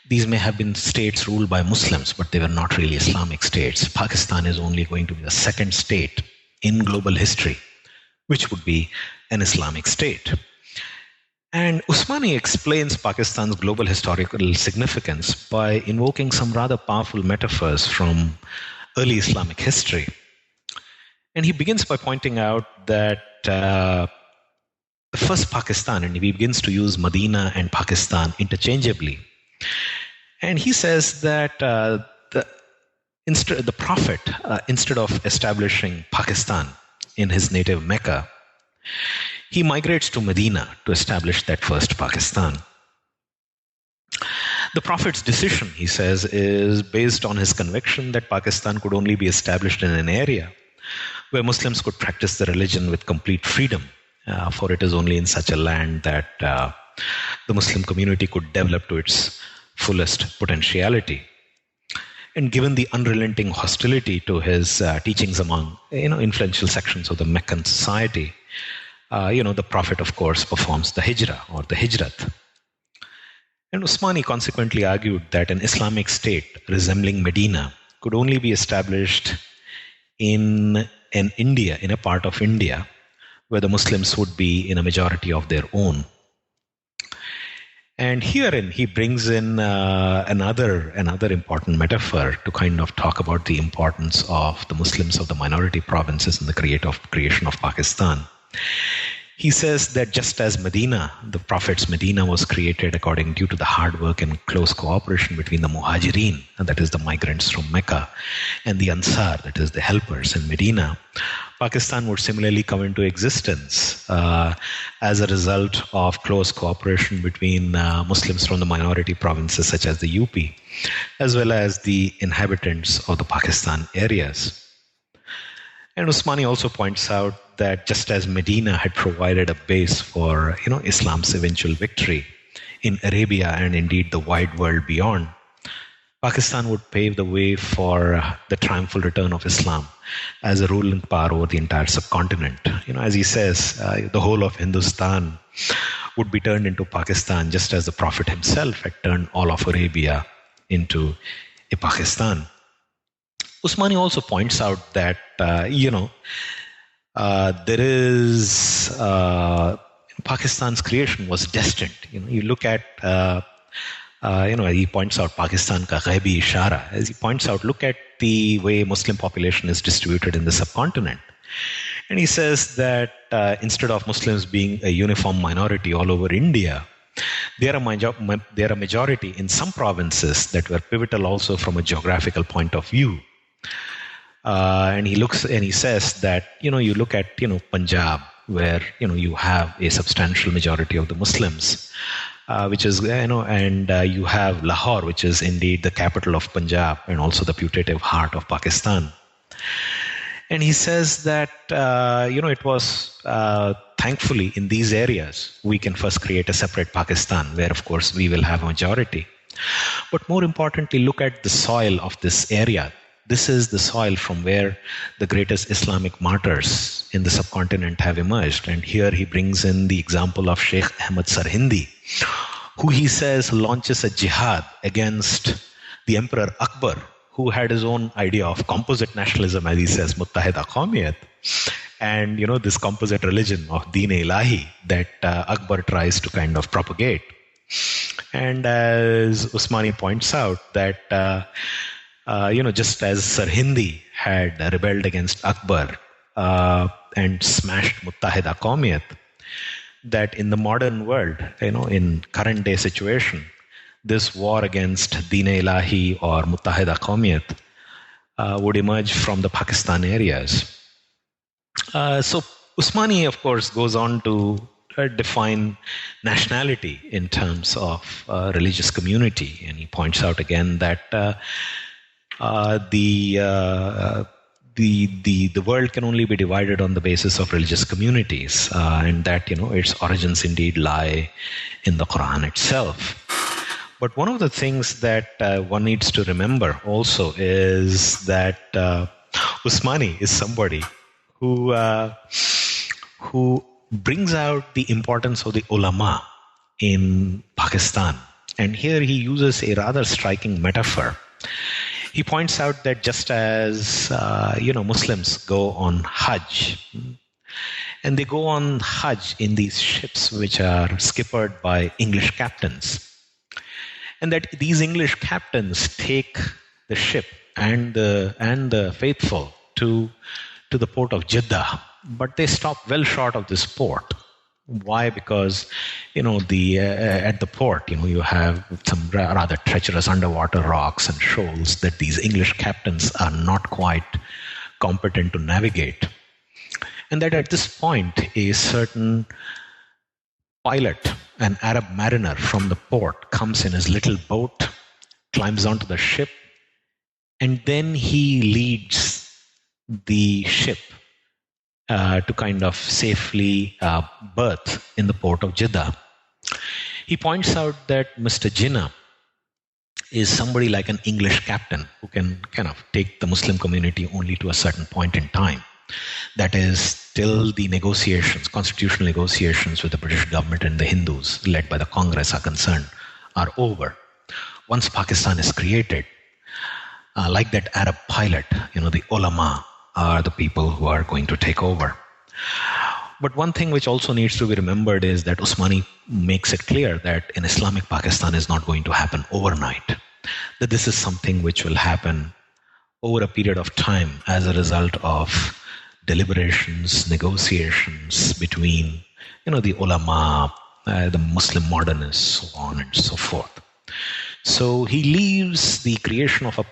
these may have been states ruled by Muslims, but they were not really Islamic states. Pakistan is only going to be the second state in global history which would be an Islamic state. And Usmani explains Pakistan's global historical significance by invoking some rather powerful metaphors from early Islamic history. And he begins by pointing out that the first Pakistan, and he begins to use Medina and Pakistan interchangeably. And he says that the Prophet, instead of establishing Pakistan in his native Mecca, he migrates to Medina to establish that first Pakistan. The Prophet's decision, he says, is based on his conviction that Pakistan could only be established in an area where Muslims could practice the religion with complete freedom, for it is only in such a land that the Muslim community could develop to its fullest potentiality. And given the unrelenting hostility to his teachings among influential sections of the Meccan society, the Prophet, of course, performs the hijrah or the hijrat. And Usmani consequently argued that an Islamic state resembling Medina could only be established in a part of India where the Muslims would be in a majority of their own. And herein he brings in another important metaphor to kind of talk about the importance of the Muslims of the minority provinces in the creation of Pakistan. He says that just as Medina, the Prophet's Medina, was created due to the hard work and close cooperation between the Muhajirin, and that is the migrants from Mecca, and the Ansar, that is the helpers in Medina, Pakistan would similarly come into existence as a result of close cooperation between Muslims from the minority provinces such as the UP, as well as the inhabitants of the Pakistan areas. And Usmani also points out that just as Medina had provided a base for Islam's eventual victory in Arabia and indeed the wide world beyond, Pakistan would pave the way for the triumphal return of Islam as a ruling power over the entire subcontinent. As he says, the whole of Hindustan would be turned into Pakistan, just as the Prophet himself had turned all of Arabia into a Pakistan. Usmani also points out that, there is, Pakistan's creation was destined. You look at, he points out Pakistan ka ghaibi ishara. As he points out, look at the way Muslim population is distributed in the subcontinent. And he says that instead of Muslims being a uniform minority all over India, they are a majority in some provinces that were pivotal also from a geographical point of view. And he looks and he says that, you look at, Punjab, where, you have a substantial majority of the Muslims, which is, and you have Lahore, which is indeed the capital of Punjab and also the putative heart of Pakistan. And he says that, it was thankfully in these areas, we can first create a separate Pakistan where, of course, we will have a majority. But more importantly, look at the soil of this area. This is the soil from where the greatest Islamic martyrs in the subcontinent have emerged. And here he brings in the example of Sheikh Ahmad Sarhindi, who he says launches a jihad against the Emperor Akbar, who had his own idea of composite nationalism, as he says, Muttahida Qawmiyat, and this composite religion of Deen-e-Ilahi that Akbar tries to kind of propagate. And as Usmani points out that just as Sarhindi had rebelled against Akbar and smashed Muttahida Qawmiyat, that in the modern world, in current day situation, this war against Deen-e-Ilahi or Muttahida Qawmiyat would emerge from the Pakistan areas. So Usmani, of course, goes on to define nationality in terms of religious community, and he points out again that the world can only be divided on the basis of religious communities, and that its origins indeed lie in the Quran itself. But one of the things that one needs to remember also is that Usmani is somebody who brings out the importance of the Ulama in Pakistan. And here he uses a rather striking metaphor. He points out that just as, Muslims go on Hajj, and they go on Hajj in these ships which are skippered by English captains, and that these English captains take the ship and the faithful to the port of Jeddah, but they stop well short of this port. Why? Because at the port, you have some rather treacherous underwater rocks and shoals that these English captains are not quite competent to navigate, and that at this point a certain pilot, an Arab mariner from the port, comes in his little boat, climbs onto the ship, and then he leads the ship to kind of safely berth in the port of Jeddah. He points out that Mr. Jinnah is somebody like an English captain who can kind of take the Muslim community only to a certain point in time. That is, till the negotiations, constitutional negotiations with the British government and the Hindus, led by the Congress, are concerned, are over. Once Pakistan is created, like that Arab pilot, the Ulama are the people who are going to take over. But one thing which also needs to be remembered is that Usmani makes it clear that an Islamic Pakistan is not going to happen overnight, that this is something which will happen over a period of time as a result of deliberations, negotiations between, the ulama, the Muslim modernists, so on and so forth. So he leaves the creation of a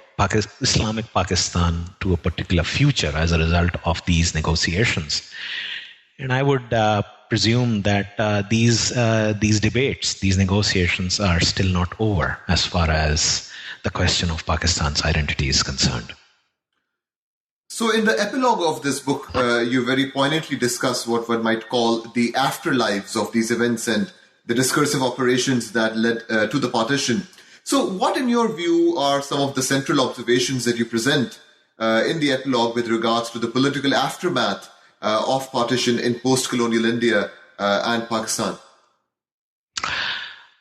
Islamic Pakistan to a particular future as a result of these negotiations. And I would presume that these debates, these negotiations are still not over as far as the question of Pakistan's identity is concerned. So in the epilogue of this book, you very poignantly discuss what one might call the afterlives of these events and the discursive operations that led to the partition. So what, in your view, are some of the central observations that you present in the epilogue with regards to the political aftermath of partition in post-colonial India and Pakistan?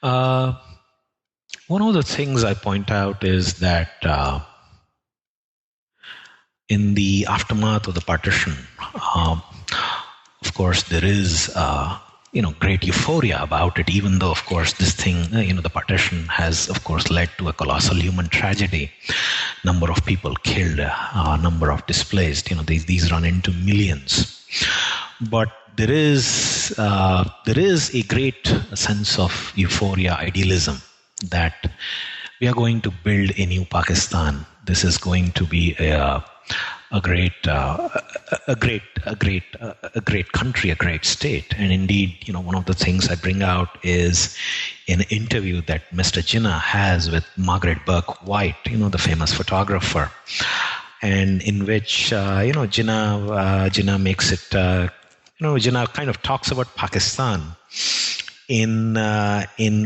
One of the things I point out is that in the aftermath of the partition, of course, there is great euphoria about it, even though, of course, this thing, the partition has, of course, led to a colossal human tragedy. Number of people killed, number of displaced, these run into millions. But there is a great sense of euphoria, idealism, that we are going to build a new Pakistan. This is going to be a great country, a great state. And indeed, one of the things I bring out is an interview that Mr. Jinnah has with Margaret Burke White, the famous photographer, and in which Jinnah makes it, Jinnah kind of talks about Pakistan in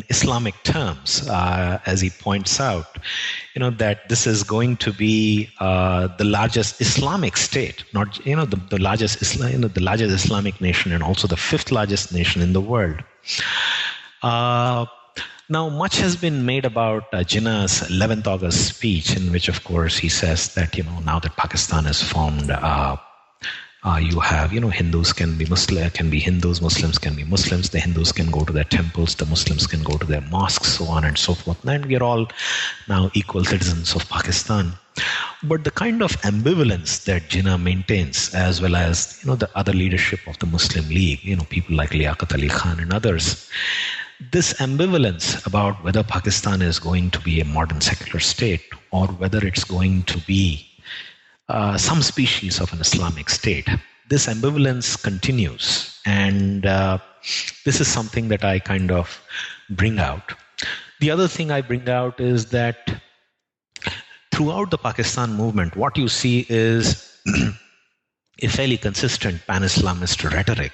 Islamic terms, as he points out, that this is going to be the largest Islamic state, not the largest the largest Islamic nation, and also the fifth largest nation in the world. Now, much has been made about Jinnah's 11th August speech, in which, of course, he says that now that Pakistan is formed, you have, Hindus can be Hindus, Muslims can be Muslims, the Hindus can go to their temples, the Muslims can go to their mosques, so on and so forth. And we are all now equal citizens of Pakistan. But the kind of ambivalence that Jinnah maintains, as well as, the other leadership of the Muslim League, people like Liaquat Ali Khan and others, this ambivalence about whether Pakistan is going to be a modern secular state or whether it's going to be some species of an Islamic state. This ambivalence continues, and this is something that I kind of bring out. The other thing I bring out is that throughout the Pakistan movement, what you see is a fairly consistent pan-Islamist rhetoric.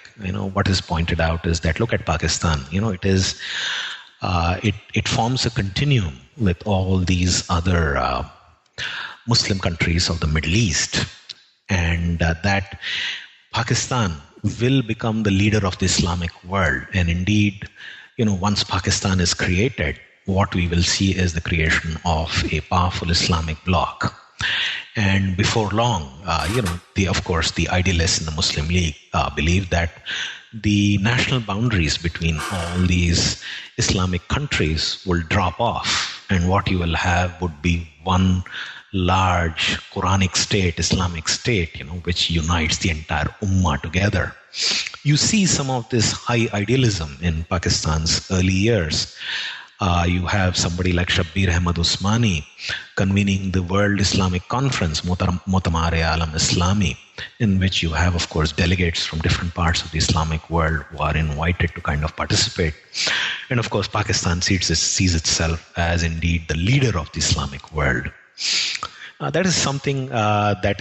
What is pointed out is that look at Pakistan. It is it forms a continuum with all these other Muslim countries of the Middle East, and that Pakistan will become the leader of the Islamic world. And indeed, once Pakistan is created, what we will see is the creation of a powerful Islamic bloc. And before long, the idealists in the Muslim League believe that the national boundaries between all these Islamic countries will drop off, and what you will have would be one large Quranic state, Islamic state, which unites the entire Ummah together. You see some of this high idealism in Pakistan's early years. You have somebody like Shabbir Ahmad Usmani convening the World Islamic Conference, Mu'tamar-e Alam Islami, in which you have, of course, delegates from different parts of the Islamic world who are invited to kind of participate. And of course, Pakistan sees itself as indeed the leader of the Islamic world. That is something that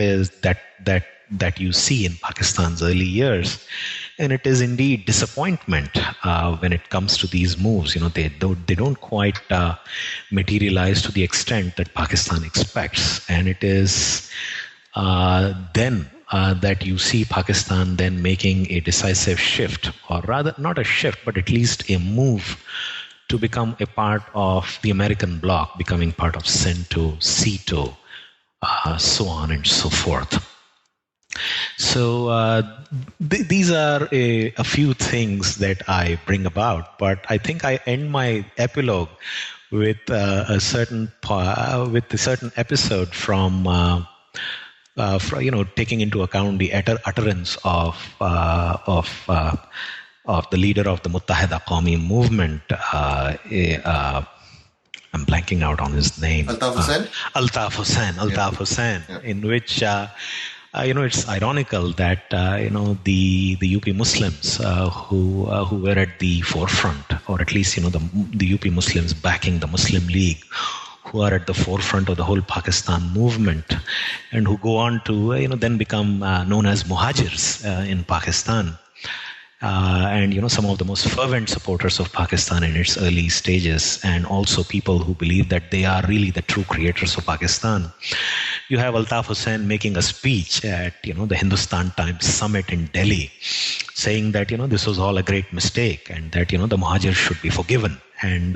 you see in Pakistan's early years. And it is indeed disappointment when it comes to these moves. They don't quite materialize to the extent that Pakistan expects. And it is then that you see Pakistan then making a decisive shift, or rather not a shift, but at least a move to become a part of the American bloc, becoming part of CENTO, CETO, so on and so forth. So these are a few things that I bring about, but I think I end my epilogue with a certain episode from taking into account the utterance of the leader of the Muttahida Qawmi movement. I'm blanking out on his name. Altaf Hussain, in which. It's ironical that the UP Muslims who were at the forefront, or at least the UP Muslims backing the Muslim League, who are at the forefront of the whole Pakistan movement, and who go on to then become known as Muhajirs in Pakistan. And some of the most fervent supporters of Pakistan in its early stages, and also people who believe that they are really the true creators of Pakistan. You have Altaf Hussain making a speech at the Hindustan Times summit in Delhi, saying that this was all a great mistake, and that the Muhajirs should be forgiven, and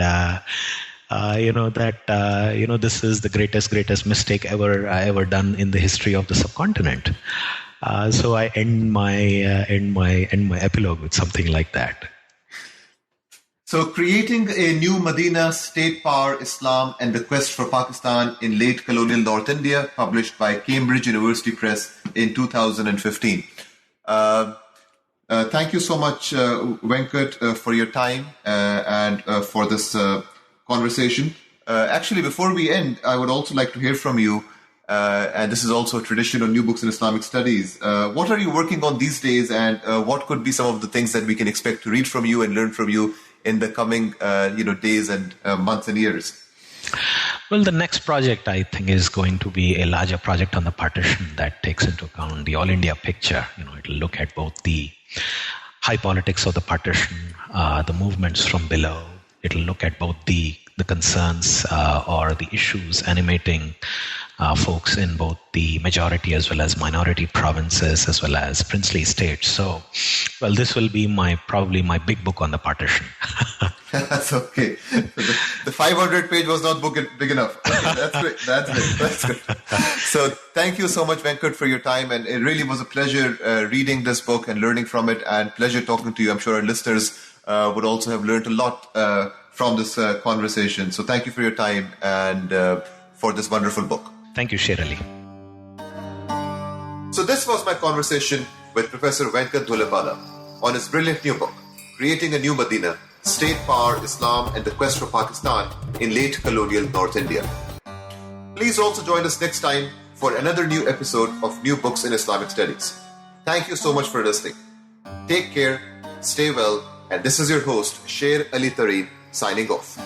this is the greatest mistake ever done in the history of the subcontinent. So I end my epilogue with something like that. So, Creating a New Medina, State Power, Islam and the Quest for Pakistan in Late Colonial North India, published by Cambridge University Press in 2015. Thank you so much, Venkat, for your time and for this conversation. Actually, before we end, I would also like to hear from you, and this is also a tradition on New Books in Islamic Studies. What are you working on these days, and what could be some of the things that we can expect to read from you and learn from you in the coming days and months and years? Well, the next project, I think, is going to be a larger project on the partition that takes into account the all India picture. It'll look at both the high politics of the partition, the movements from below. It'll look at both the concerns or the issues animating folks in both the majority as well as minority provinces as well as princely states. So, well, this will be probably my big book on the partition. That's okay. The 500-page was not big enough. Okay, that's great. That's good. So thank you so much, Venkat, for your time. And it really was a pleasure reading this book and learning from it, and pleasure talking to you. I'm sure our listeners would also have learned a lot from this conversation. So thank you for your time and for this wonderful book. Thank you, Sher Ali. So this was my conversation with Professor Venkat Dhulipala on his brilliant new book, Creating a New Medina, State Power, Islam and the Quest for Pakistan in Late Colonial North India. Please also join us next time for another new episode of New Books in Islamic Studies. Thank you so much for listening. Take care, stay well, and this is your host, Sher Ali Tareen, signing off.